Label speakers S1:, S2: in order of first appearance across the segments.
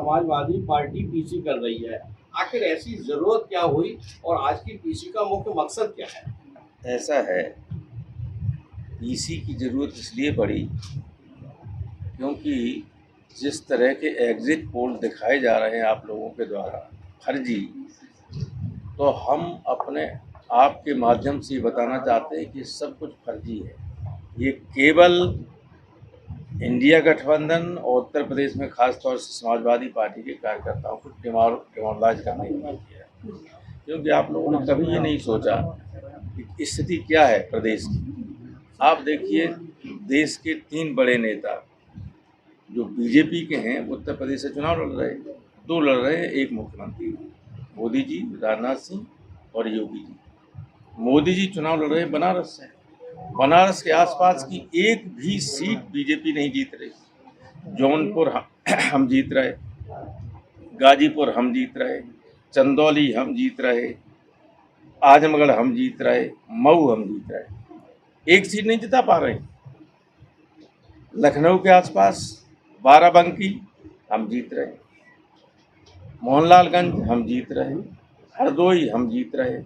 S1: Samajwadi party PC कर रही है, आखिर ऐसी जरूरत क्या हुई और आज की पीसी का मुख्य मकसद क्या है?
S2: ऐसा है, पीसी की ज़रूरत इसलिए पड़ी क्योंकि जिस तरह के एग्ज़िट पोल दिखाए जा रहे हैं आप लोगों के द्वारा फर्जी, तो हम अपने आप के माध्यम से बताना चाहते हैं कि सब कुछ फर्जी है। ये केवल इंडिया गठबंधन और उत्तर प्रदेश में खास तौर से समाजवादी पार्टी के कार्यकर्ताओं को डिमोरलाइज करने के लिए किया है। क्योंकि आप लोगों ने कभी ये नहीं सोचा कि स्थिति क्या है प्रदेश की। आप देखिए, देश के 3 बड़े नेता जो बीजेपी के हैं उत्तर प्रदेश से चुनाव लड़ रहे हैं, 2 लड़ रहे हैं, 1 मुख्यमंत्री, मोदी जी, राजनाथ सिंह और योगी जी। मोदी जी चुनाव लड़ रहे हैं बनारस से। बनारस के आसपास की एक भी सीट बीजेपी नहीं जीत रही। जौनपुर हम जीत रहे, गाजीपुर हम जीत रहे, चंदौली हम जीत रहे, आजमगढ़ हम जीत रहे, मऊ हम जीत रहे, एक सीट नहीं जिता पा रहे। लखनऊ के आसपास बाराबंकी हम जीत रहे, मोहनलालगंज हम जीत रहे, हरदोई हम जीत रहे,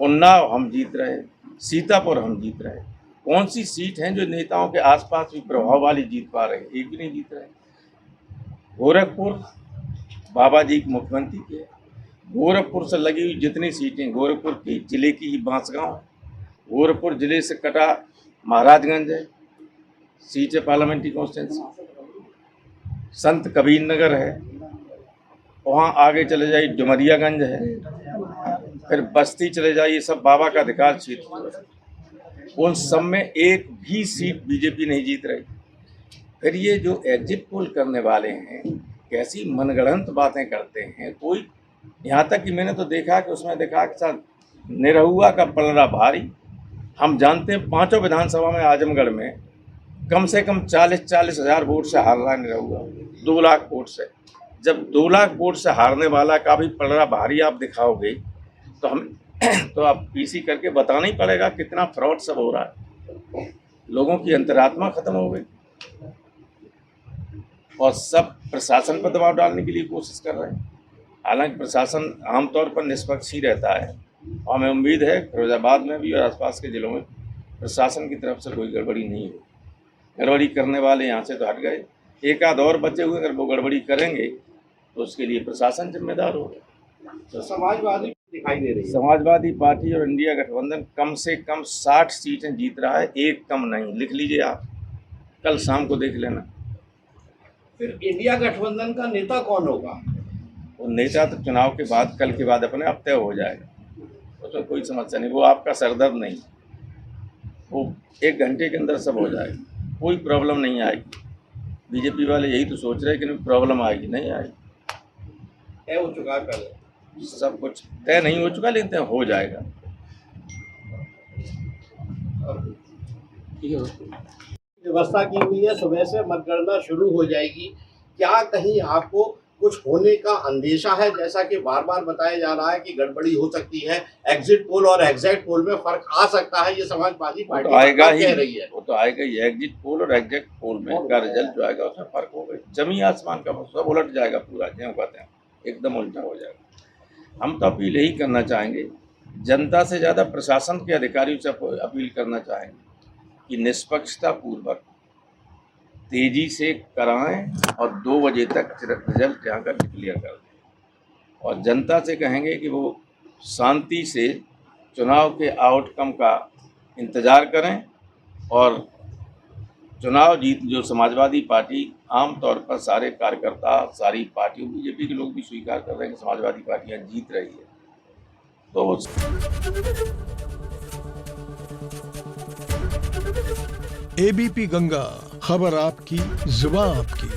S2: उन्नाव हम जीत रहे, सीतापुर हम जीत रहे। कौन सी सीट हैं जो नेताओं के आसपास भी प्रभाव वाली जीत पा रहे? एक भी नहीं जीत रहे। गोरखपुर बाबा जी मुख्यमंत्री के, गोरखपुर से लगी हुई जितनी सीटें, गोरखपुर की जिले की ही बांसगांव, गोरखपुर जिले से कटा महाराजगंज है, सीट है पार्लियामेंट्री कॉन्स्टिट्यूंसी, संत कबीर नगर है, वहाँ आगे चले जाइए डुमरियागंज है, फिर बस्ती चले जाइए, सब बाबा का अधिकार क्षेत्र है। उन सब में एक भी सीट बीजेपी नहीं जीत रही। फिर ये जो एग्जिट पोल करने वाले हैं, कैसी मनगढ़ंत बातें करते हैं। कोई यहाँ तक कि मैंने तो देखा कि उसमें देखा कि सर निरहुआ का पलड़ा भारी। हम जानते हैं 5 विधानसभा में आजमगढ़ में कम से कम 40-40 हज़ार वोट से हार रहा है निरहुआ, 2 लाख वोट से। जब 2 लाख वोट से हारने वाला का भी पलड़ा भारी आप दिखाओगे तो हम तो आप पीसी करके बताना ही पड़ेगा कितना फ्रॉड सब हो रहा है। लोगों की अंतरात्मा खत्म हो गई और सब प्रशासन पर दबाव डालने के लिए कोशिश कर रहे हैं। हालांकि प्रशासन आमतौर पर निष्पक्ष ही रहता है और हमें उम्मीद है फिरोजाबाद में भी और आसपास के जिलों में प्रशासन की तरफ से कोई गड़बड़ी नहीं हो। गड़बड़ी करने वाले यहाँ से तो हट गए, एक आध और बचे हुए, अगर वो गड़बड़ी करेंगे तो उसके लिए प्रशासन जिम्मेदार होगा।
S1: तो समाजवादी दिखाई दे रही है,
S2: समाजवादी पार्टी और इंडिया गठबंधन कम से कम 60 सीटें जीत रहा है, एक कम नहीं। लिख लीजिए आप, कल शाम को देख लेना।
S1: फिर इंडिया गठबंधन का नेता कौन होगा?
S2: वो नेता तो चुनाव के बाद, कल के बाद अपने आप तय हो जाएगा, उसमें कोई समस्या नहीं। वो आपका सरदर्द नहीं, वो 1 घंटे के अंदर सब हो जाएगा, कोई प्रॉब्लम नहीं आएगी। बीजेपी वाले यही तो सोच रहे हैं कि प्रॉब्लम आएगी, नहीं आएगी।
S1: तय हो चुका है पहले,
S2: सब कुछ तय नहीं हो चुका लेकिन तय हो जाएगा।
S1: व्यवस्था की हुई है, सुबह से मतगणना शुरू हो जाएगी। क्या कहीं आपको कुछ होने का अंदेशा है? जैसा कि बार बार बताया जा रहा है कि गड़बड़ी हो सकती है, एग्जिट पोल और एग्जैक्ट पोल में फर्क आ सकता है, ये समाजवादी पार्टी
S2: तो आएगा ही,
S1: कह रही है।
S2: वो तो आएगा ही। एग्जिट पोल और एग्जैक्ट पोल में का रिजल्ट जो आएगा उसमें फर्क होगा। जमीन आसमान का सब उलट जाएगा, पूरा ज्यों का त्यों एकदम उल्टा हो जाएगा। हम तो अपील यही करना चाहेंगे, जनता से ज़्यादा प्रशासन के अधिकारियों से अपील करना चाहेंगे कि निष्पक्षता पूर्वक तेज़ी से कराएं और 2 बजे तक रिजल्ट यहाँ का डिक्लेयर कर दें। और जनता से कहेंगे कि वो शांति से चुनाव के आउटकम का इंतज़ार करें और चुनाव जीत जो समाजवादी पार्टी आमतौर पर सारे कार्यकर्ता, सारी पार्टियों, बीजेपी के लोग भी स्वीकार कर रहे हैं कि समाजवादी पार्टियां जीत रही है, तो
S3: एबीपी गंगा, खबर आपकी, जुबान आपकी।